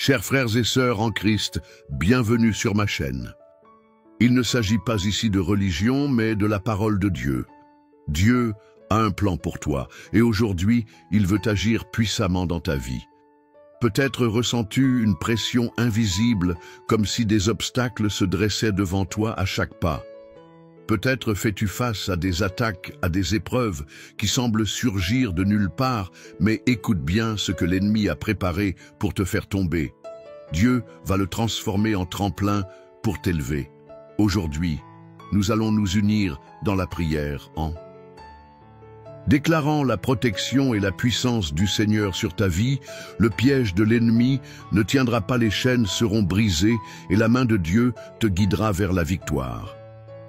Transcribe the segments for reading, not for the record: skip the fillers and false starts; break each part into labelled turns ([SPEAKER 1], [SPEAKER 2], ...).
[SPEAKER 1] Chers frères et sœurs en Christ, bienvenue sur ma chaîne. Il ne s'agit pas ici de religion, mais de la parole de Dieu. Dieu a un plan pour toi, et aujourd'hui, il veut agir puissamment dans ta vie. Peut-être ressens-tu une pression invisible, comme si des obstacles se dressaient devant toi à chaque pas. Peut-être fais-tu face à des attaques, à des épreuves qui semblent surgir de nulle part, mais écoute bien ce que l'ennemi a préparé pour te faire tomber. Dieu va le transformer en tremplin pour t'élever. Aujourd'hui, nous allons nous unir dans la prière en déclarant la protection et la puissance du Seigneur sur ta vie. Le piège de l'ennemi ne tiendra pas, les chaînes seront brisées et la main de Dieu te guidera vers la victoire.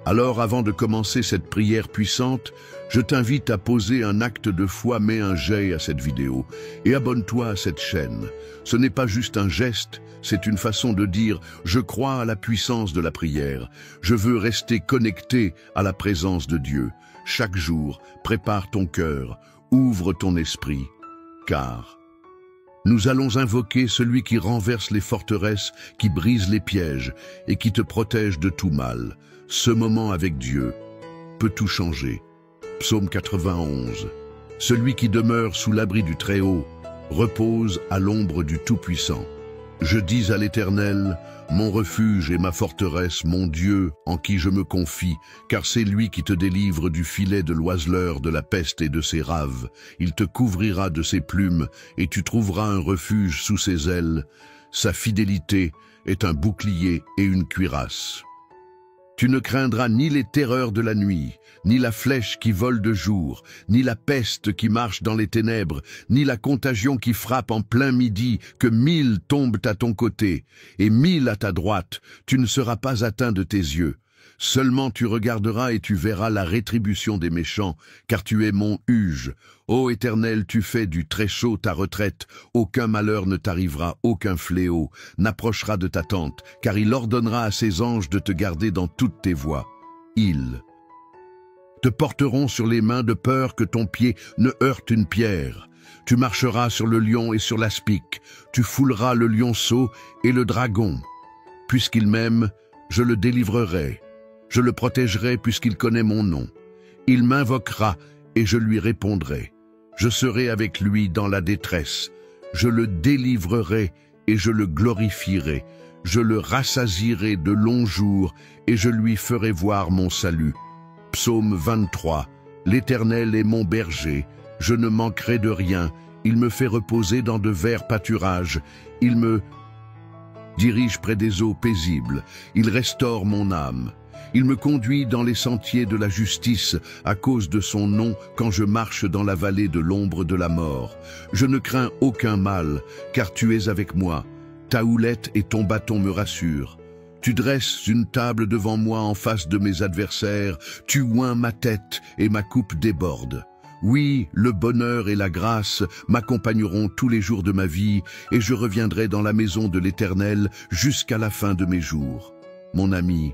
[SPEAKER 1] Alors, avant de commencer cette prière puissante, je t'invite à poser un acte de foi, mets un j'aime à cette vidéo et abonne-toi à cette chaîne. Ce n'est pas juste un geste, c'est une façon de dire « Je crois à la puissance de la prière. Je veux rester connecté à la présence de Dieu. » Chaque jour, prépare ton cœur, ouvre ton esprit, car nous allons invoquer celui qui renverse les forteresses, qui brise les pièges et qui te protège de tout mal. Ce moment avec Dieu peut tout changer. Psaume 91. Celui qui demeure sous l'abri du Très-Haut repose à l'ombre du Tout-Puissant. Je dis à l'Éternel, mon refuge et ma forteresse, mon Dieu, en qui je me confie, car c'est lui qui te délivre du filet de l'oiseleur, de la peste et de ses raves. Il te couvrira de ses plumes, et tu trouveras un refuge sous ses ailes. Sa fidélité est un bouclier et une cuirasse. Tu ne craindras ni les terreurs de la nuit, ni la flèche qui vole de jour, ni la peste qui marche dans les ténèbres, ni la contagion qui frappe en plein midi, que 1000 tombent à ton côté, et 1000 à ta droite, tu ne seras pas atteint de tes yeux. Seulement tu regarderas et tu verras la rétribution des méchants, car tu es mon huge. Ô Éternel, tu fais du Très-Chaud ta retraite, aucun malheur ne t'arrivera, aucun fléau n'approchera de ta tente, car il ordonnera à ses anges de te garder dans toutes tes voies. Ils te porteront sur les mains de peur que ton pied ne heurte une pierre. Tu marcheras sur le lion et sur l'aspic, tu fouleras le lionceau et le dragon. Puisqu'il m'aime, je le délivrerai. Je le protégerai puisqu'il connaît mon nom. Il m'invoquera et je lui répondrai. Je serai avec lui dans la détresse. Je le délivrerai et je le glorifierai. Je le rassasierai de longs jours et je lui ferai voir mon salut. Psaume 23. L'Éternel est mon berger. Je ne manquerai de rien. Il me fait reposer dans de verts pâturages. Il me dirige près des eaux paisibles. Il restaure mon âme. Il me conduit dans les sentiers de la justice à cause de son nom quand je marche dans la vallée de l'ombre de la mort. Je ne crains aucun mal, car tu es avec moi. Ta houlette et ton bâton me rassurent. Tu dresses une table devant moi en face de mes adversaires. Tu oins ma tête et ma coupe déborde. Oui, le bonheur et la grâce m'accompagneront tous les jours de ma vie et je reviendrai dans la maison de l'Éternel jusqu'à la fin de mes jours. Mon ami,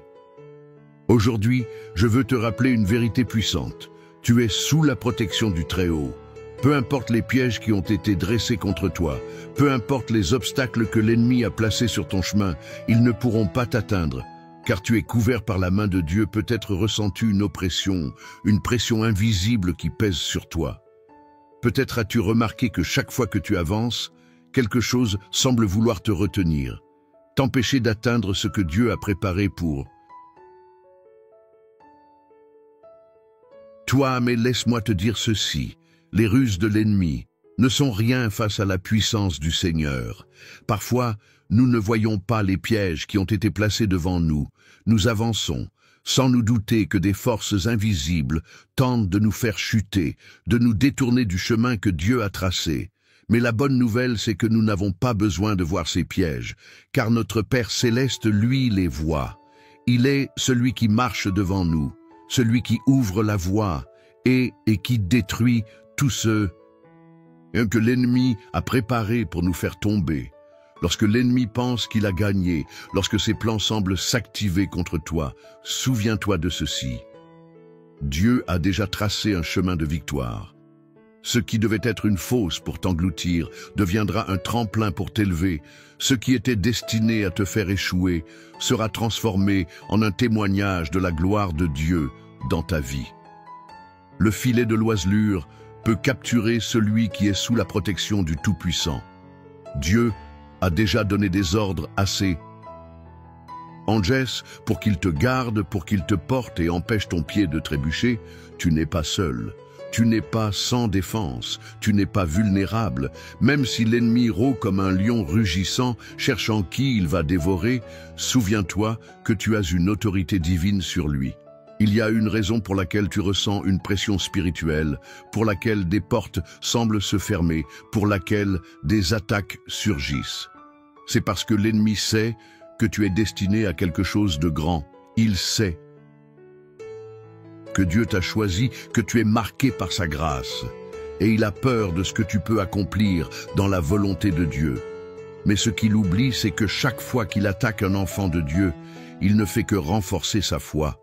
[SPEAKER 1] aujourd'hui, je veux te rappeler une vérité puissante. Tu es sous la protection du Très-Haut. Peu importe les pièges qui ont été dressés contre toi, peu importe les obstacles que l'ennemi a placés sur ton chemin, ils ne pourront pas t'atteindre. Car tu es couvert par la main de Dieu, peut-être ressens-tu une pression invisible qui pèse sur toi. Peut-être as-tu remarqué que chaque fois que tu avances, quelque chose semble vouloir te retenir, t'empêcher d'atteindre ce que Dieu a préparé pour toi. Mais laisse-moi te dire ceci, les ruses de l'ennemi ne sont rien face à la puissance du Seigneur. Parfois, nous ne voyons pas les pièges qui ont été placés devant nous. Nous avançons, sans nous douter que des forces invisibles tentent de nous faire chuter, de nous détourner du chemin que Dieu a tracé. Mais la bonne nouvelle, c'est que nous n'avons pas besoin de voir ces pièges, car notre Père Céleste, lui, les voit. Il est celui qui marche devant nous, celui qui ouvre la voie et qui détruit tous ceux que l'ennemi a préparés pour nous faire tomber. Lorsque l'ennemi pense qu'il a gagné, lorsque ses plans semblent s'activer contre toi, souviens-toi de ceci. Dieu a déjà tracé un chemin de victoire. Ce qui devait être une fosse pour t'engloutir deviendra un tremplin pour t'élever. Ce qui était destiné à te faire échouer sera transformé en un témoignage de la gloire de Dieu dans ta vie. Le filet de l'oiselure peut capturer celui qui est sous la protection du Tout-Puissant. Dieu a déjà donné des ordres assez Angès, pour qu'il te garde, pour qu'il te porte et empêche ton pied de trébucher. Tu n'es pas seul. Tu n'es pas sans défense, tu n'es pas vulnérable, même si l'ennemi rôde comme un lion rugissant, cherchant qui il va dévorer, souviens-toi que tu as une autorité divine sur lui. Il y a une raison pour laquelle tu ressens une pression spirituelle, pour laquelle des portes semblent se fermer, pour laquelle des attaques surgissent. C'est parce que l'ennemi sait que tu es destiné à quelque chose de grand. Il sait que Dieu t'a choisi, que tu es marqué par sa grâce. Et il a peur de ce que tu peux accomplir dans la volonté de Dieu. Mais ce qu'il oublie, c'est que chaque fois qu'il attaque un enfant de Dieu, il ne fait que renforcer sa foi.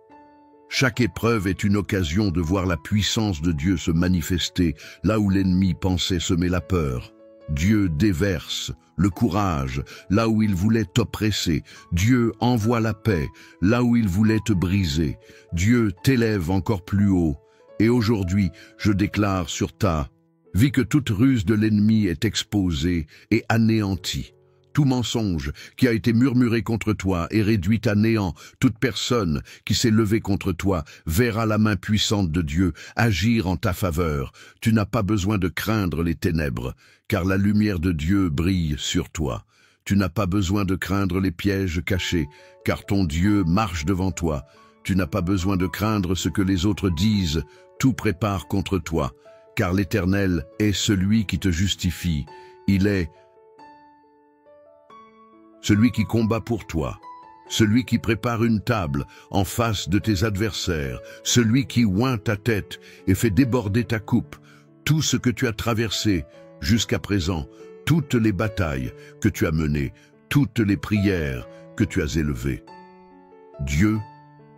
[SPEAKER 1] Chaque épreuve est une occasion de voir la puissance de Dieu se manifester là où l'ennemi pensait semer la peur. Dieu déverse le courage là où il voulait t'oppresser. Dieu envoie la paix là où il voulait te briser. Dieu t'élève encore plus haut. Et aujourd'hui, je déclare sur ta vie que toute ruse de l'ennemi est exposée et anéantie. Tout mensonge qui a été murmuré contre toi est réduit à néant. Toute personne qui s'est levée contre toi verra la main puissante de Dieu agir en ta faveur. Tu n'as pas besoin de craindre les ténèbres, car la lumière de Dieu brille sur toi. Tu n'as pas besoin de craindre les pièges cachés, car ton Dieu marche devant toi. Tu n'as pas besoin de craindre ce que les autres disent, tout prépare contre toi, car l'Éternel est celui qui te justifie. Il est celui qui combat pour toi, celui qui prépare une table en face de tes adversaires, celui qui oint ta tête et fait déborder ta coupe. Tout ce que tu as traversé jusqu'à présent, toutes les batailles que tu as menées, toutes les prières que tu as élevées. Dieu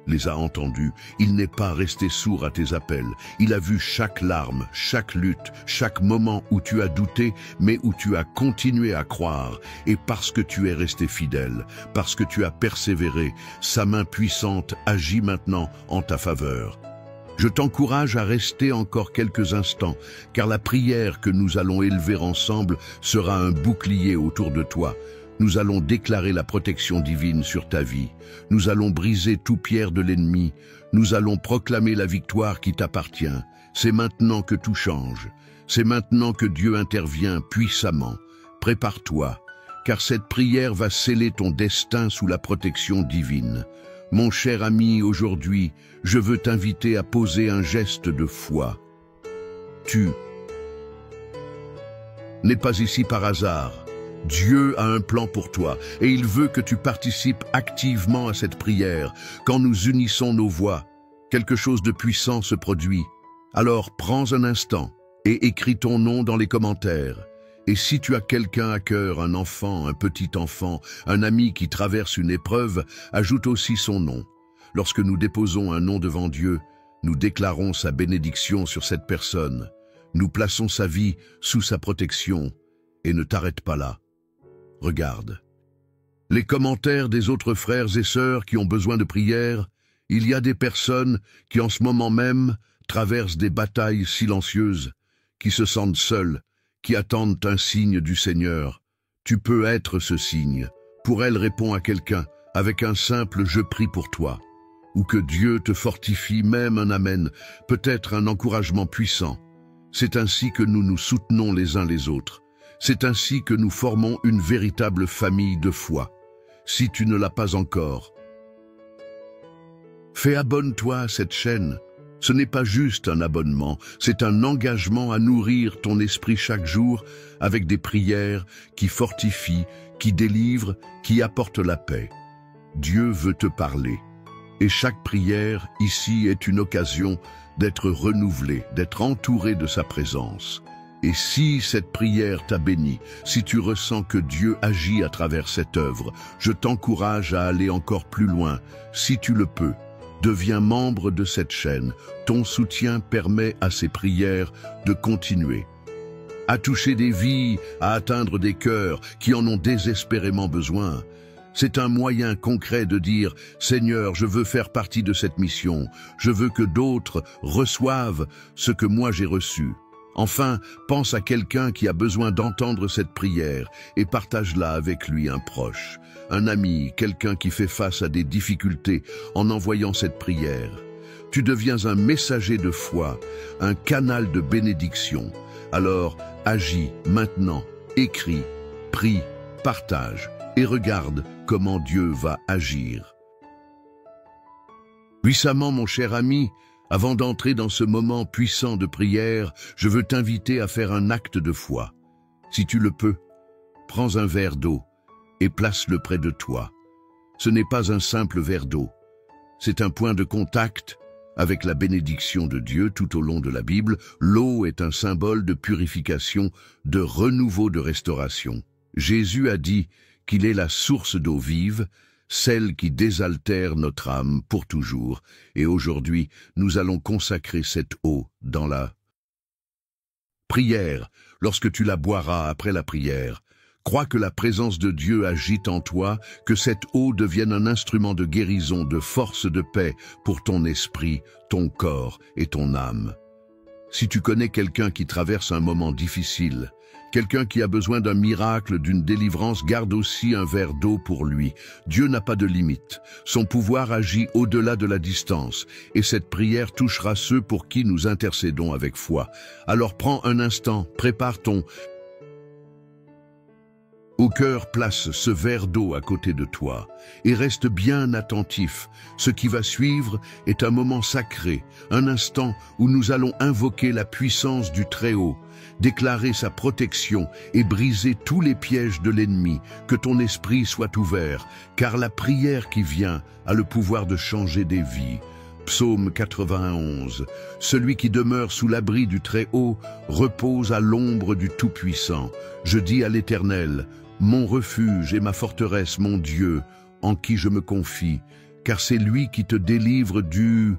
[SPEAKER 1] les a entendus. Il n'est pas resté sourd à tes appels. Il a vu chaque larme, chaque lutte, chaque moment où tu as douté, mais où tu as continué à croire. Et parce que tu es resté fidèle, parce que tu as persévéré, sa main puissante agit maintenant en ta faveur. Je t'encourage à rester encore quelques instants, car la prière que nous allons élever ensemble sera un bouclier autour de toi. Nous allons déclarer la protection divine sur ta vie. Nous allons briser tout pierre de l'ennemi. Nous allons proclamer la victoire qui t'appartient. C'est maintenant que tout change. C'est maintenant que Dieu intervient puissamment. Prépare-toi, car cette prière va sceller ton destin sous la protection divine. Mon cher ami, aujourd'hui, je veux t'inviter à poser un geste de foi. Tu n'es pas ici par hasard. Dieu a un plan pour toi et il veut que tu participes activement à cette prière. Quand nous unissons nos voix, quelque chose de puissant se produit. Alors prends un instant et écris ton nom dans les commentaires. Et si tu as quelqu'un à cœur, un enfant, un petit enfant, un ami qui traverse une épreuve, ajoute aussi son nom. Lorsque nous déposons un nom devant Dieu, nous déclarons sa bénédiction sur cette personne. Nous plaçons sa vie sous sa protection et ne t'arrête pas là. Regarde les commentaires des autres frères et sœurs qui ont besoin de prière. Il y a des personnes qui en ce moment même traversent des batailles silencieuses, qui se sentent seules, qui attendent un signe du Seigneur. Tu peux être ce signe. Pour elles, réponds à quelqu'un avec un simple « je prie pour toi » ou que Dieu te fortifie, même un amen, peut-être un encouragement puissant. C'est ainsi que nous nous soutenons les uns les autres. C'est ainsi que nous formons une véritable famille de foi. Si tu ne l'as pas encore, abonne-toi à cette chaîne. Ce n'est pas juste un abonnement, c'est un engagement à nourrir ton esprit chaque jour avec des prières qui fortifient, qui délivrent, qui apportent la paix. Dieu veut te parler. Et chaque prière ici est une occasion d'être renouvelée, d'être entouré de sa présence. Et si cette prière t'a béni, si tu ressens que Dieu agit à travers cette œuvre, je t'encourage à aller encore plus loin. Si tu le peux, Deviens membre de cette chaîne. Ton soutien permet à ces prières de continuer, à toucher des vies, à atteindre des cœurs qui en ont désespérément besoin. C'est un moyen concret de dire « Seigneur, je veux faire partie de cette mission. Je veux que d'autres reçoivent ce que moi j'ai reçu. » Enfin, pense à quelqu'un qui a besoin d'entendre cette prière et partage-la avec lui, un proche, un ami, quelqu'un qui fait face à des difficultés en envoyant cette prière. Tu deviens un messager de foi, un canal de bénédiction. Alors, agis maintenant, écris, prie, partage et regarde comment Dieu va agir. Puissamment, mon cher ami, avant d'entrer dans ce moment puissant de prière, je veux t'inviter à faire un acte de foi. Si tu le peux, prends un verre d'eau et place-le près de toi. Ce n'est pas un simple verre d'eau, c'est un point de contact avec la bénédiction de Dieu tout au long de la Bible. L'eau est un symbole de purification, de renouveau, de restauration. Jésus a dit qu'il est la source d'eau vive, celle qui désaltère notre âme pour toujours. Et aujourd'hui, nous allons consacrer cette eau dans la prière. Lorsque tu la boiras après la prière, crois que la présence de Dieu agite en toi, que cette eau devienne un instrument de guérison, de force, de paix pour ton esprit, ton corps et ton âme. Si tu connais quelqu'un qui traverse un moment difficile, quelqu'un qui a besoin d'un miracle, d'une délivrance, garde aussi un verre d'eau pour lui. Dieu n'a pas de limite. Son pouvoir agit au-delà de la distance. Et cette prière touchera ceux pour qui nous intercédons avec foi. Alors prends un instant, prépare ton au cœur, place ce verre d'eau à côté de toi et reste bien attentif. Ce qui va suivre est un moment sacré, un instant où nous allons invoquer la puissance du Très-Haut, déclarer sa protection et briser tous les pièges de l'ennemi. Que ton esprit soit ouvert, car la prière qui vient a le pouvoir de changer des vies. Psaume 91. Celui qui demeure sous l'abri du Très-Haut repose à l'ombre du Tout-Puissant. Je dis à l'Éternel, mon refuge et ma forteresse, mon Dieu, en qui je me confie, car c'est lui qui te délivre du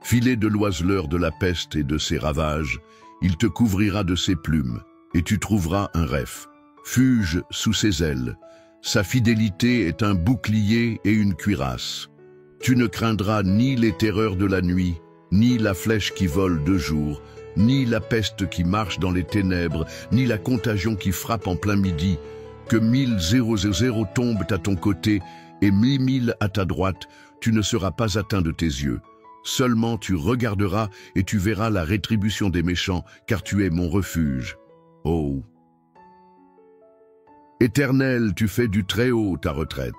[SPEAKER 1] filet de l'oiseleur, de la peste et de ses ravages. Il te couvrira de ses plumes, et tu trouveras un refuge sous ses ailes. Sa fidélité est un bouclier et une cuirasse. Tu ne craindras ni les terreurs de la nuit, ni la flèche qui vole de jour, ni la peste qui marche dans les ténèbres, ni la contagion qui frappe en plein midi. Que 1000 tombent à ton côté et 1000 à ta droite, tu ne seras pas atteint de tes yeux. Seulement tu regarderas et tu verras la rétribution des méchants, car tu es mon refuge. Oh! Éternel, tu fais du Très-Haut ta retraite.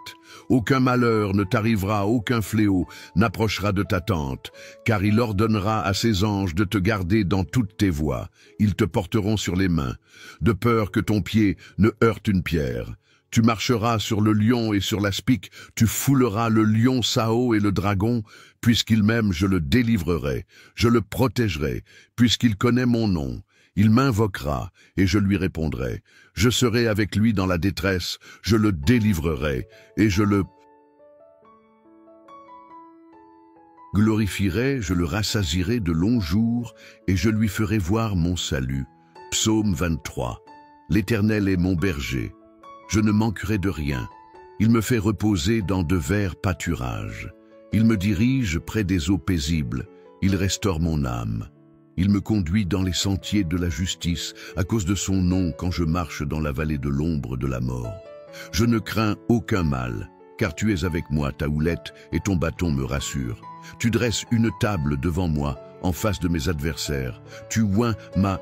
[SPEAKER 1] Aucun malheur ne t'arrivera, aucun fléau n'approchera de ta tente, car il ordonnera à ses anges de te garder dans toutes tes voies. Ils te porteront sur les mains, de peur que ton pied ne heurte une pierre. Tu marcheras sur le lion et sur l'aspic, tu fouleras le lion Sao et le dragon, puisqu'il m'aime, je le délivrerai, je le protégerai, puisqu'il connaît mon nom. Il m'invoquera, et je lui répondrai. Je serai avec lui dans la détresse, je le délivrerai, et je le glorifierai, je le rassasierai de longs jours, et je lui ferai voir mon salut. Psaume 23. L'Éternel est mon berger. Je ne manquerai de rien. Il me fait reposer dans de verts pâturages. Il me dirige près des eaux paisibles. Il restaure mon âme. Il me conduit dans les sentiers de la justice, à cause de son nom quand je marche dans la vallée de l'ombre de la mort. Je ne crains aucun mal, car tu es avec moi, ta houlette, et ton bâton me rassure. Tu dresses une table devant moi, en face de mes adversaires. Tu oins ma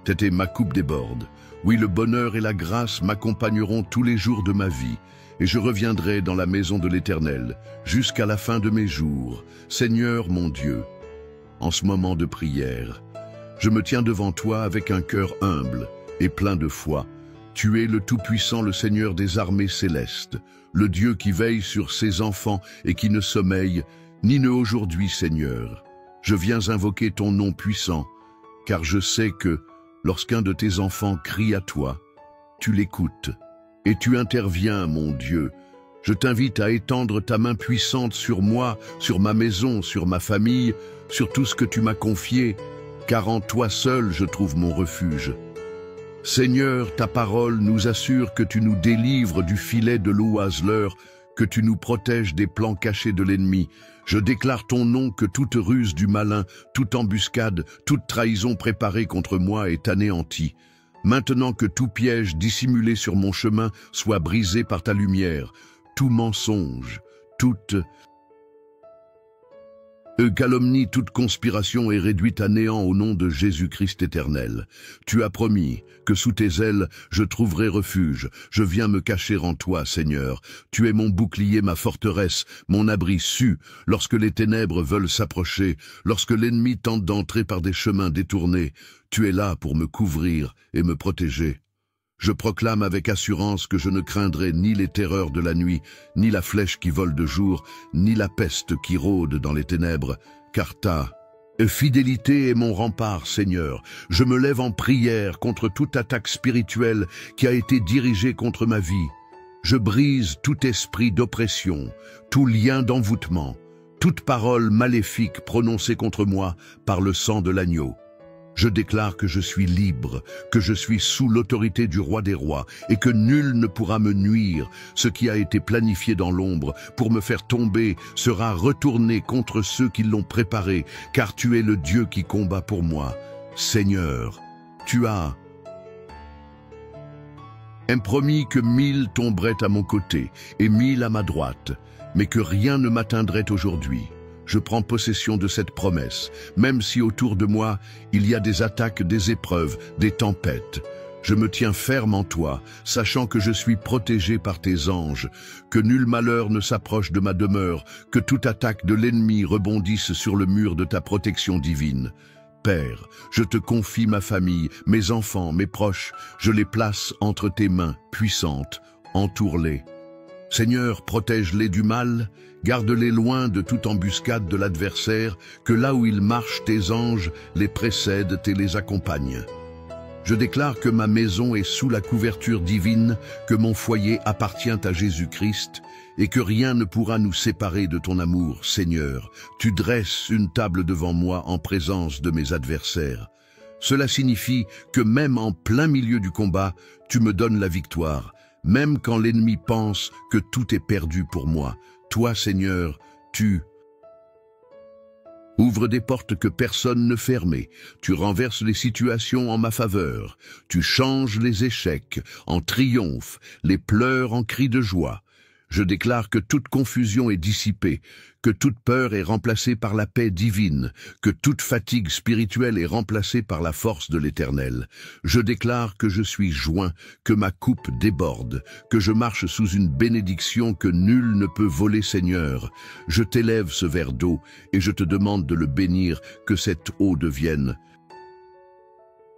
[SPEAKER 1] tête et ma coupe déborde. Oui, le bonheur et la grâce m'accompagneront tous les jours de ma vie, et je reviendrai dans la maison de l'Éternel, jusqu'à la fin de mes jours. Seigneur mon Dieu, en ce moment de prière, je me tiens devant toi avec un cœur humble et plein de foi. Tu es le Tout-Puissant, le Seigneur des armées célestes, le Dieu qui veille sur ses enfants et qui ne sommeille, ni ne aujourd'hui, Seigneur. Je viens invoquer ton nom puissant, car je sais que, lorsqu'un de tes enfants crie à toi, tu l'écoutes, et tu interviens, mon Dieu. Je t'invite à étendre ta main puissante sur moi, sur ma maison, sur ma famille, sur tout ce que tu m'as confié, car en toi seul je trouve mon refuge. Seigneur, ta parole nous assure que tu nous délivres du filet de l'oiseleur, que tu nous protèges des plans cachés de l'ennemi. Je déclare ton nom que toute ruse du malin, toute embuscade, toute trahison préparée contre moi est anéantie. Maintenant que tout piège dissimulé sur mon chemin soit brisé par ta lumière, tout mensonge, toute calomnie, toute conspiration est réduite à néant au nom de Jésus-Christ éternel. Tu as promis que sous tes ailes je trouverai refuge. Je viens me cacher en toi, Seigneur. Tu es mon bouclier, ma forteresse, mon abri su. Lorsque les ténèbres veulent s'approcher, lorsque l'ennemi tente d'entrer par des chemins détournés, tu es là pour me couvrir et me protéger. Je proclame avec assurance que je ne craindrai ni les terreurs de la nuit, ni la flèche qui vole de jour, ni la peste qui rôde dans les ténèbres, car ta fidélité est mon rempart, Seigneur. Je me lève en prière contre toute attaque spirituelle qui a été dirigée contre ma vie. Je brise tout esprit d'oppression, tout lien d'envoûtement, toute parole maléfique prononcée contre moi par le sang de l'agneau. Je déclare que je suis libre, que je suis sous l'autorité du roi des rois et que nul ne pourra me nuire. Ce qui a été planifié dans l'ombre pour me faire tomber sera retourné contre ceux qui l'ont préparé, car tu es le Dieu qui combat pour moi. Seigneur, tu as promis que 1000 tomberaient à mon côté et 1000 à ma droite, mais que rien ne m'atteindrait aujourd'hui. Je prends possession de cette promesse, même si autour de moi, il y a des attaques, des épreuves, des tempêtes. Je me tiens ferme en toi, sachant que je suis protégé par tes anges, que nul malheur ne s'approche de ma demeure, que toute attaque de l'ennemi rebondisse sur le mur de ta protection divine. Père, je te confie ma famille, mes enfants, mes proches, je les place entre tes mains puissantes, entoure-les. Seigneur, protège-les du mal, garde-les loin de toute embuscade de l'adversaire, que là où ils marchent, tes anges les précèdent et les accompagnent. Je déclare que ma maison est sous la couverture divine, que mon foyer appartient à Jésus-Christ, et que rien ne pourra nous séparer de ton amour, Seigneur. Tu dresses une table devant moi en présence de mes adversaires. Cela signifie que même en plein milieu du combat, tu me donnes la victoire. Même quand l'ennemi pense que tout est perdu pour moi, toi, Seigneur, tu ouvres des portes que personne ne fermait. Tu renverses les situations en ma faveur. Tu changes les échecs en triomphe, les pleurs en cris de joie. Je déclare que toute confusion est dissipée, que toute peur est remplacée par la paix divine, que toute fatigue spirituelle est remplacée par la force de l'Éternel. Je déclare que je suis joint, que ma coupe déborde, que je marche sous une bénédiction que nul ne peut voler, Seigneur. Je t'élève ce verre d'eau et je te demande de le bénir, que cette eau devienne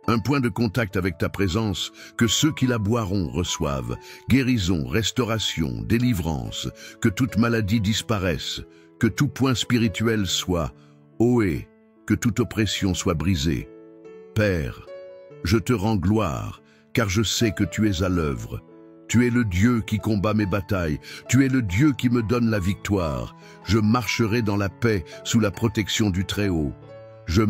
[SPEAKER 1] un point de contact avec ta présence, que ceux qui la boiront reçoivent. Guérison, restauration, délivrance, que toute maladie disparaisse, que tout point spirituel soit ohé, que toute oppression soit brisée. Père, je te rends gloire, car je sais que tu es à l'œuvre. Tu es le Dieu qui combat mes batailles, tu es le Dieu qui me donne la victoire. Je marcherai dans la paix sous la protection du Très-Haut. Je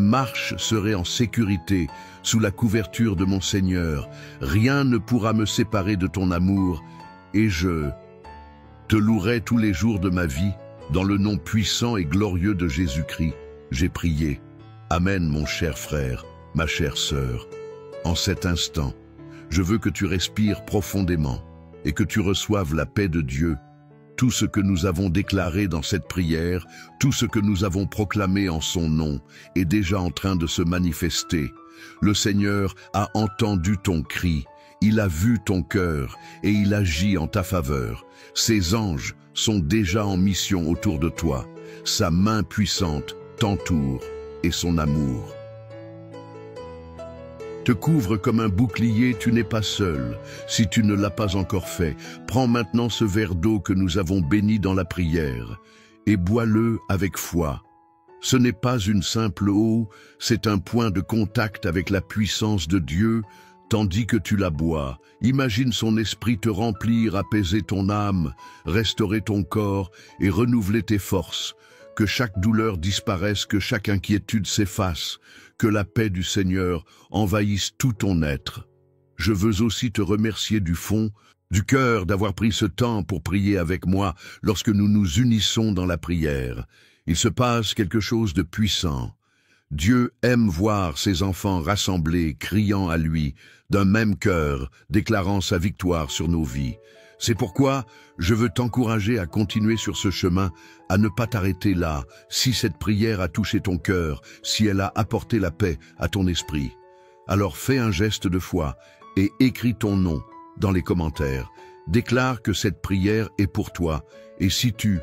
[SPEAKER 1] serai en sécurité sous la couverture de mon Seigneur. Rien ne pourra me séparer de ton amour, et je te louerai tous les jours de ma vie, dans le nom puissant et glorieux de Jésus-Christ. J'ai prié. Amen, mon cher frère, ma chère sœur. En cet instant, je veux que tu respires profondément et que tu reçoives la paix de Dieu. Tout ce que nous avons déclaré dans cette prière, tout ce que nous avons proclamé en son nom, est déjà en train de se manifester. Le Seigneur a entendu ton cri, il a vu ton cœur et il agit en ta faveur. Ses anges sont déjà en mission autour de toi. Sa main puissante t'entoure et son amour te couvre comme un bouclier. Tu n'es pas seul. Si tu ne l'as pas encore fait, prends maintenant ce verre d'eau que nous avons béni dans la prière et bois-le avec foi. Ce n'est pas une simple eau, c'est un point de contact avec la puissance de Dieu. Tandis que tu la bois, imagine son esprit te remplir, apaiser ton âme, restaurer ton corps et renouveler tes forces. Que chaque douleur disparaisse, que chaque inquiétude s'efface, que la paix du Seigneur envahisse tout ton être. Je veux aussi te remercier du fond du cœur d'avoir pris ce temps pour prier avec moi lorsque nous nous unissons dans la prière. Il se passe quelque chose de puissant. Dieu aime voir ses enfants rassemblés, criant à lui, d'un même cœur, déclarant sa victoire sur nos vies. C'est pourquoi je veux t'encourager à continuer sur ce chemin, à ne pas t'arrêter là, si cette prière a touché ton cœur, si elle a apporté la paix à ton esprit. Alors fais un geste de foi et écris ton nom dans les commentaires. Déclare que cette prière est pour toi, et si tu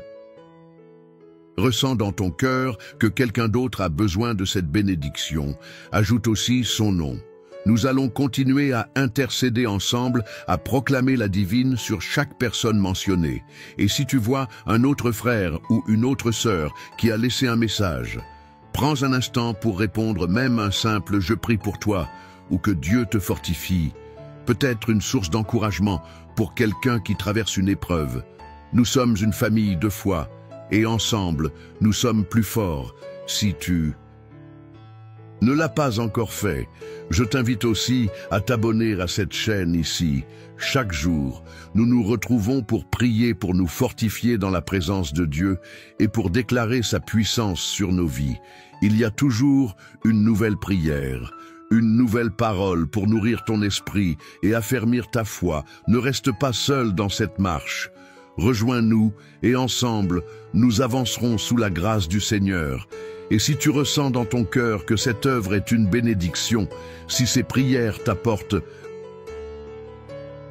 [SPEAKER 1] ressens dans ton cœur que quelqu'un d'autre a besoin de cette bénédiction, ajoute aussi son nom. Nous allons continuer à intercéder ensemble, à proclamer la divine sur chaque personne mentionnée. Et si tu vois un autre frère ou une autre sœur qui a laissé un message, prends un instant pour répondre, même un simple « je prie pour toi » ou que Dieu te fortifie. Peut-être une source d'encouragement pour quelqu'un qui traverse une épreuve. Nous sommes une famille de foi, et ensemble, nous sommes plus forts. Si tu ne l'as pas encore fait, je t'invite aussi à t'abonner à cette chaîne ici. Chaque jour, nous nous retrouvons pour prier, pour nous fortifier dans la présence de Dieu et pour déclarer sa puissance sur nos vies. Il y a toujours une nouvelle prière, une nouvelle parole pour nourrir ton esprit et affermir ta foi. Ne reste pas seul dans cette marche. Rejoins-nous et ensemble, nous avancerons sous la grâce du Seigneur. Et si tu ressens dans ton cœur que cette œuvre est une bénédiction, si ces prières t'apportent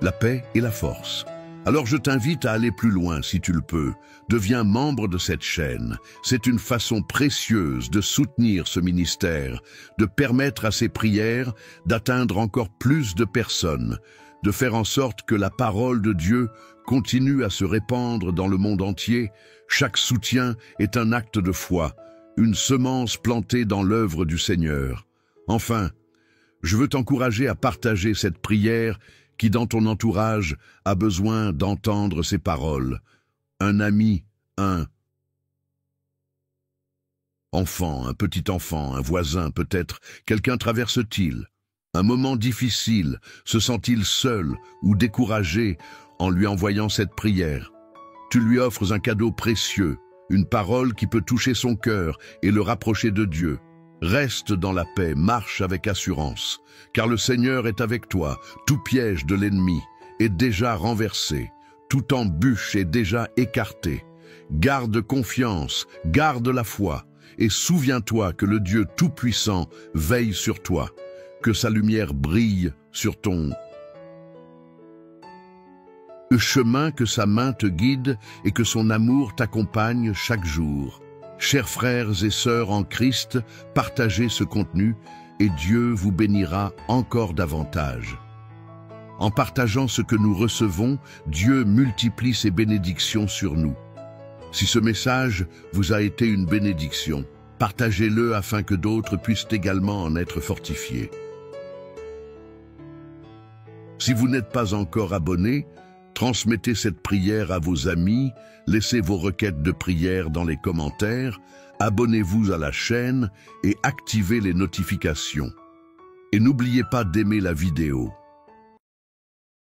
[SPEAKER 1] la paix et la force, alors je t'invite à aller plus loin si tu le peux. Deviens membre de cette chaîne. C'est une façon précieuse de soutenir ce ministère, de permettre à ces prières d'atteindre encore plus de personnes, de faire en sorte que la parole de Dieu continue à se répandre dans le monde entier. Chaque soutien est un acte de foi, une semence plantée dans l'œuvre du Seigneur. Enfin, je veux t'encourager à partager cette prière qui, dans ton entourage, a besoin d'entendre ces paroles. Un ami, un enfant, un petit enfant, un voisin peut-être, quelqu'un traverse-t-il un moment difficile, se sent-il seul ou découragé en lui envoyant cette prière? Tu lui offres un cadeau précieux, une parole qui peut toucher son cœur et le rapprocher de Dieu. Reste dans la paix, marche avec assurance, car le Seigneur est avec toi. Tout piège de l'ennemi est déjà renversé, toute embûche est déjà écartée. Garde confiance, garde la foi, et souviens-toi que le Dieu Tout-Puissant veille sur toi, que sa lumière brille sur ton chemin, que sa main te guide et que son amour t'accompagne chaque jour. Chers frères et sœurs en Christ, partagez ce contenu et Dieu vous bénira encore davantage. En partageant ce que nous recevons, Dieu multiplie ses bénédictions sur nous. Si ce message vous a été une bénédiction, partagez-le afin que d'autres puissent également en être fortifiés. Si vous n'êtes pas encore abonné, transmettez cette prière à vos amis, laissez vos requêtes de prière dans les commentaires, abonnez-vous à la chaîne et activez les notifications. Et n'oubliez pas d'aimer la vidéo.